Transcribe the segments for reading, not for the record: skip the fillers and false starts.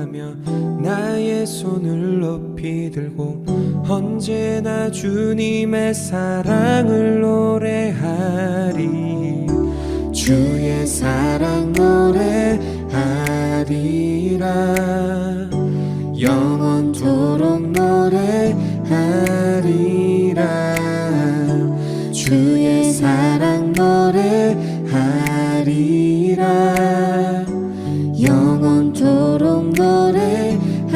거하며 나의 손을 높이 들고 언제나 주님의 사랑을 노래하리. 주의 사랑 노래하리라. 영원토록 노래하리라. 주의 사랑 노래하리라. 영원토록 노래하리라.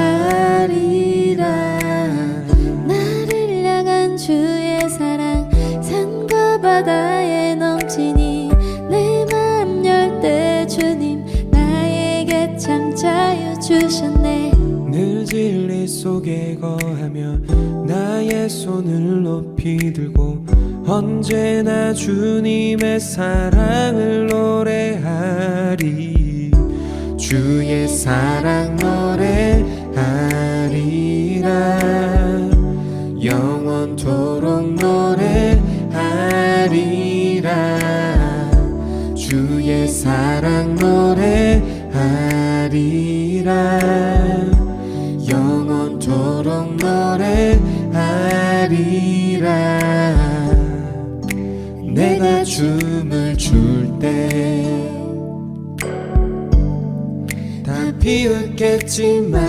나를 향한 주의 사랑 산과 바다에 넘치니 내 맘 열 때 주님 나에게 참 자유 주셨네. 늘 진리 속에 거하며 나의 손을 높이 들고 언제나 주님의 사랑을 노래하리. 주의 사랑 노래하리라. 영원토록 노래하리라. 주의 사랑 노래하리라. 영원토록 노래하리라. 내가 춤을 출 때 다 비웃겠지만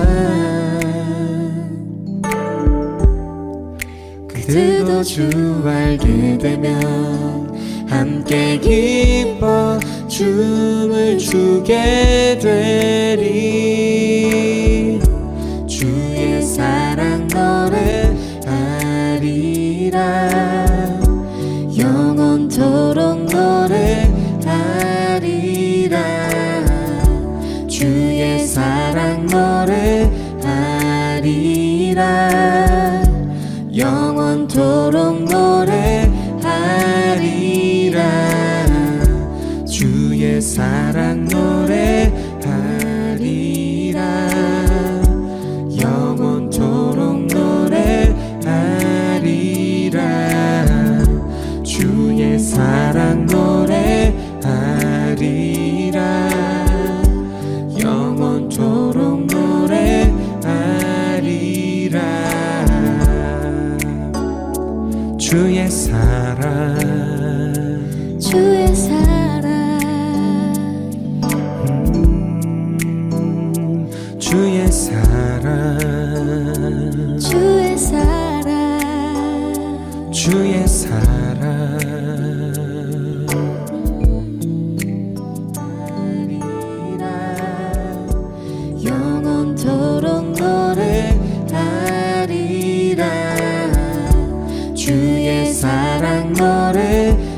그들도 주 알게 되면 함께 기뻐 춤을 추게 되리. 주의 사랑 노래하리라. 영원토록 노래하리라. 주의 사랑 노래하리라. 영원토록 노래하리라. 주의 사랑 노래하리라. 영원토록 노래하리라. 주의 사랑 노래하리라. 영원토록 노래하리라. 주의 사랑 주의 사랑 주의 사랑 주의 사랑 주의 사랑 영원토록 노래하리라. 주의 사랑 노래하리라.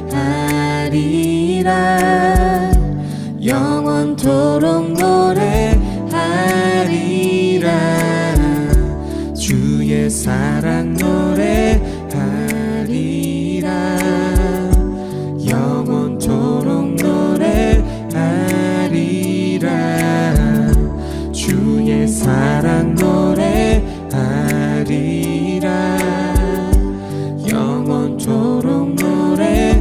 영원토록 노래하리라. 주의 사랑 노래하리라. 영원토록 노래하리라. 주의 사랑 노래하리라. 영원토록 노래하리라.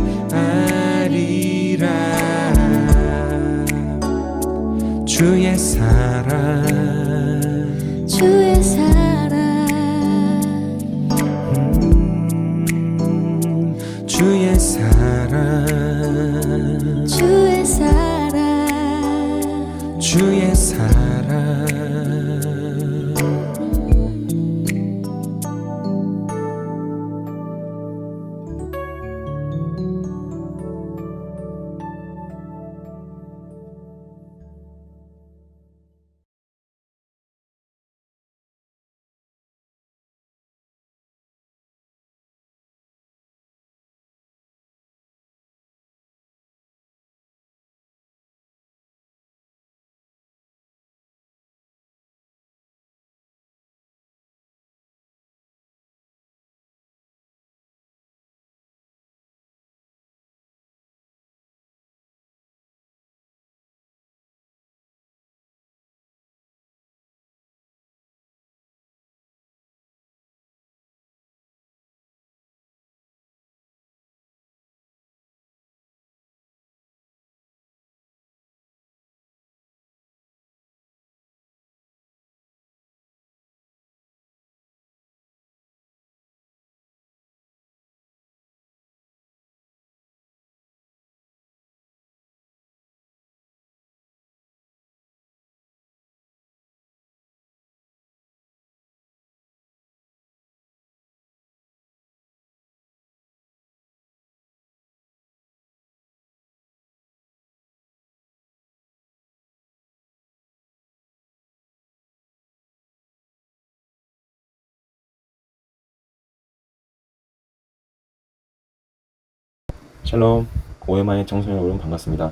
주의 사랑 주의 사랑 주의 사랑 주의 사랑 주의 사랑 샬롬, 오해마의 청소년 여러분 반갑습니다.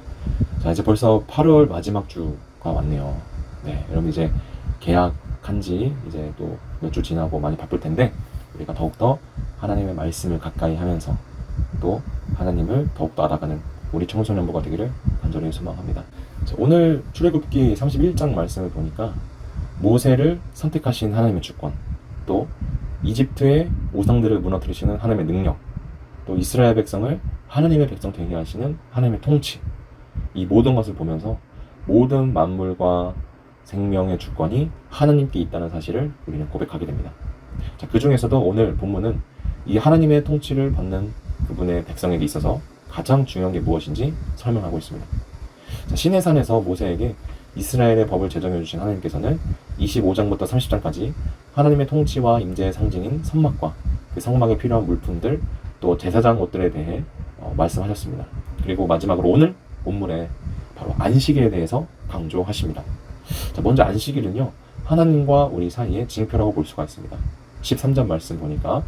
자, 이제 벌써 8월 마지막 주가 왔네요. 네, 여러분 이제 계약한 지 이제 또 몇 주 지나고 많이 바쁠 텐데, 우리가 더욱더 하나님의 말씀을 가까이 하면서 또 하나님을 더욱더 알아가는 우리 청소년부가 되기를 간절히 소망합니다. 자, 오늘 출애굽기 31장 말씀을 보니까 모세를 선택하신 하나님의 주권, 또 이집트의 우상들을 무너뜨리시는 하나님의 능력, 또 이스라엘 백성을 하나님의 백성 되게 하시는 하나님의 통치, 이 모든 것을 보면서 모든 만물과 생명의 주권이 하나님께 있다는 사실을 우리는 고백하게 됩니다. 자, 그 중에서도 오늘 본문은 이 하나님의 통치를 받는 그분의 백성에게 있어서 가장 중요한 게 무엇인지 설명하고 있습니다. 자, 시내산에서 모세에게 이스라엘의 법을 제정해 주신 하나님께서는 25장부터 30장까지 하나님의 통치와 임재의 상징인 선막과 그 성막에 필요한 물품들, 또 제사장 옷들에 대해 말씀하셨습니다. 그리고 마지막으로 오늘 본문에 바로 안식일에 대해서 강조하십니다. 자, 먼저 안식일은요, 하나님과 우리 사이의 징표라고 볼 수가 있습니다. 13절 말씀 보니까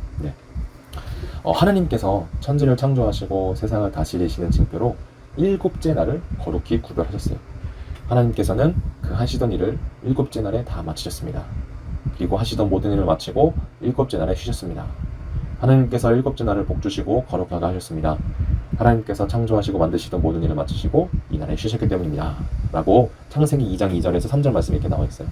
하나님께서 천지를 창조하시고 세상을 다스리시는 징표로 일곱째 날을 거룩히 구별하셨어요. 하나님께서는 그 하시던 일을 일곱째 날에 다 마치셨습니다. 그리고 하시던 모든 일을 마치고 일곱째 날에 쉬셨습니다. 하나님께서 일곱째 날을 복주시고 거룩하게 하셨습니다. 하나님께서 창조하시고 만드시던 모든 일을 마치시고 이 날에 쉬셨기 때문입니다. 라고 창세기 2장 2절에서 3절 말씀이 이렇게 나와 있어요.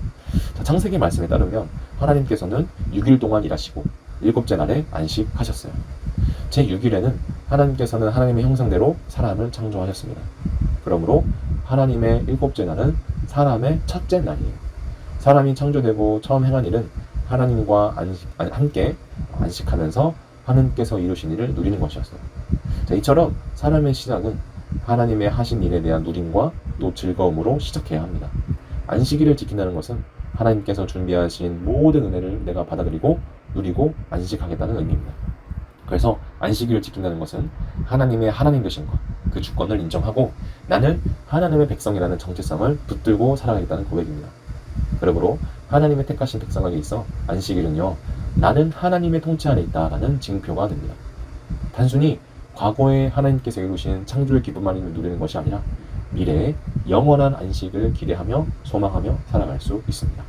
자, 창세기 말씀에 따르면 하나님께서는 6일 동안 일하시고 일곱째 날에 안식하셨어요. 제6일에는 하나님께서는 하나님의 형상대로 사람을 창조하셨습니다. 그러므로 하나님의 일곱째 날은 사람의 첫째 날이에요. 사람이 창조되고 처음 행한 일은 하나님과 함께 안식하면서 하나님께서 이루신 일을 누리는 것이었어요. 자, 이처럼 사람의 시작은 하나님의 하신 일에 대한 누림과 또 즐거움으로 시작해야 합니다. 안식일을 지킨다는 것은 하나님께서 준비하신 모든 은혜를 내가 받아들이고 누리고 안식하겠다는 의미입니다. 그래서 안식일을 지킨다는 것은 하나님의 하나님 되심과 그 주권을 인정하고 나는 하나님의 백성이라는 정체성을 붙들고 살아가겠다는 고백입니다. 그러므로 하나님의 택하신 백성에게 있어 안식일은요, 나는 하나님의 통치 안에 있다라는 징표가 됩니다. 단순히 과거에 하나님께서 이루신 창조의 기쁨만 누리는 것이 아니라 미래의 영원한 안식을 기대하며 소망하며 살아갈 수 있습니다.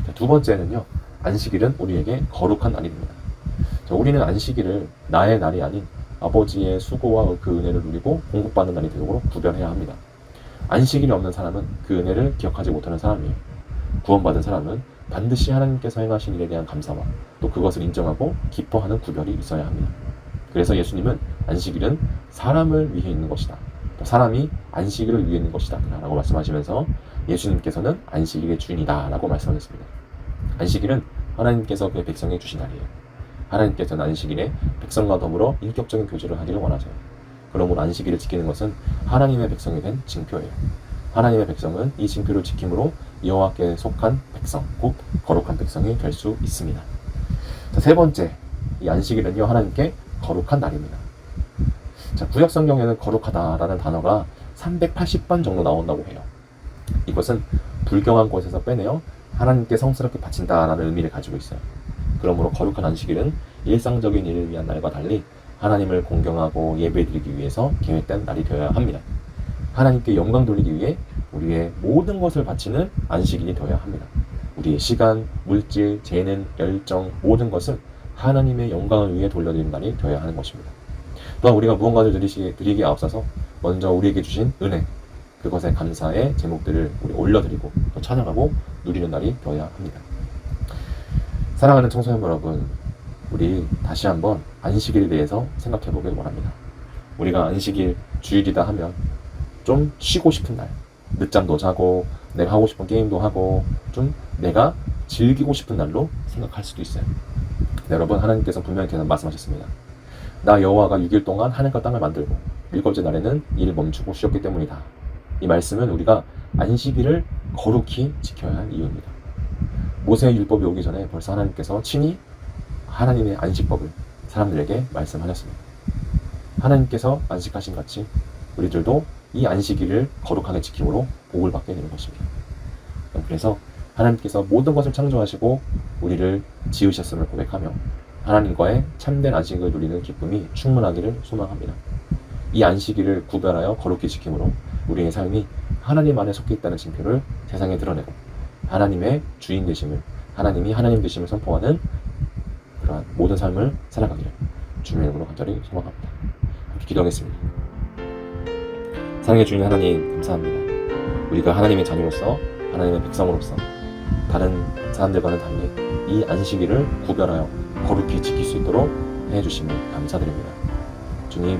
자, 두 번째는요, 안식일은 우리에게 거룩한 날입니다. 자, 우리는 안식일을 나의 날이 아닌 아버지의 수고와 그 은혜를 누리고 공급받는 날이 되도록 구별해야 합니다. 안식일이 없는 사람은 그 은혜를 기억하지 못하는 사람이에요. 구원받은 사람은 반드시 하나님께서 행하신 일에 대한 감사와 또 그것을 인정하고 기뻐하는 구별이 있어야 합니다. 그래서 예수님은 안식일은 사람을 위해 있는 것이다, 또 사람이 안식일을 위해 있는 것이다 라고 말씀하시면서 예수님께서는 안식일의 주인이다 라고 말씀하셨습니다. 안식일은 하나님께서 그의 백성에 주신 날이에요. 하나님께서는 안식일에 백성과 더불어 인격적인 교제를 하기를 원하세요. 그러므로 안식일을 지키는 것은 하나님의 백성이 된 징표예요. 하나님의 백성은 이 징표를 지킴으로 여호와께 속한 백성, 곧 거룩한 백성이 될 수 있습니다. 자, 세 번째, 이 안식일은요, 하나님께 거룩한 날입니다. 자, 구약 성경에는 거룩하다라는 단어가 380번 정도 나온다고 해요. 이것은 불경한 곳에서 빼내어 하나님께 성스럽게 바친다라는 의미를 가지고 있어요. 그러므로 거룩한 안식일은 일상적인 일을 위한 날과 달리 하나님을 공경하고 예배드리기 위해서 계획된 날이 되어야 합니다. 하나님께 영광 돌리기 위해 우리의 모든 것을 바치는 안식일이 되어야 합니다. 우리의 시간, 물질, 재능, 열정, 모든 것을 하나님의 영광을 위해 돌려드리는 날이 되어야 하는 것입니다. 또한 우리가 무언가를 드리기에 앞서서 먼저 우리에게 주신 은혜, 그것에 감사의 제목들을 우리 올려드리고 또 찬양하고 누리는 날이 되어야 합니다. 사랑하는 청소년 여러분, 우리 다시 한번 안식일에 대해서 생각해 보길 원합니다. 우리가 안식일 주일이다 하면 좀 쉬고 싶은 날, 늦잠도 자고 내가 하고 싶은 게임도 하고 좀 내가 즐기고 싶은 날로 생각할 수도 있어요. 네, 여러분, 하나님께서 분명히 이렇게 말씀하셨습니다. 나 여호와가 6일 동안 하늘과 땅을 만들고 일곱째 날에는 일을 멈추고 쉬었기 때문이다. 이 말씀은 우리가 안식일을 거룩히 지켜야 할 이유입니다. 모세의 율법이 오기 전에 벌써 하나님께서 친히 하나님의 안식법을 사람들에게 말씀하셨습니다. 하나님께서 안식하신 같이 우리들도 이 안식일을 거룩하게 지킴으로 복을 받게 되는 것입니다. 그래서 하나님께서 모든 것을 창조하시고 우리를 지으셨음을 고백하며 하나님과의 참된 안식을 누리는 기쁨이 충만하기를 소망합니다. 이 안식일을 구별하여 거룩히 지킴으로 우리의 삶이 하나님 안에 속해 있다는 징표를 세상에 드러내고 하나님의 주인 되심을, 하나님이 하나님 되심을 선포하는 그러한 모든 삶을 살아가기를 주님의 이름으로 간절히 소망합니다. 함께 기도하겠습니다. 사랑의 주님 하나님, 감사합니다. 우리가 하나님의 자녀로서, 하나님의 백성으로서 다른 사람들과는 달리 이 안식일을 구별하여 거룩히 지킬 수 있도록 해주심을 감사드립니다. 주님,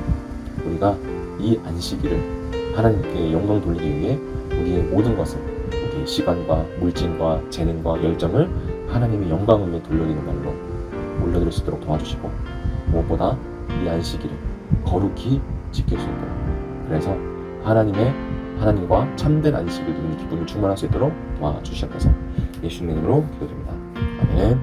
우리가 이 안식일을 하나님께 영광 돌리기 위해 우리의 모든 것을, 우리의 시간과 물질과 재능과 열정을 하나님의 영광을 위해 돌려드리는 날로 올려드릴 수 있도록 도와주시고, 무엇보다 이 안식일을 거룩히 지킬 수 있도록, 그래서 하나님과 참된 안식을 누리는 기쁨을 충만할 수 있도록 도와주시옵소서. 예수님의 이름으로 기도드립니다. 아멘.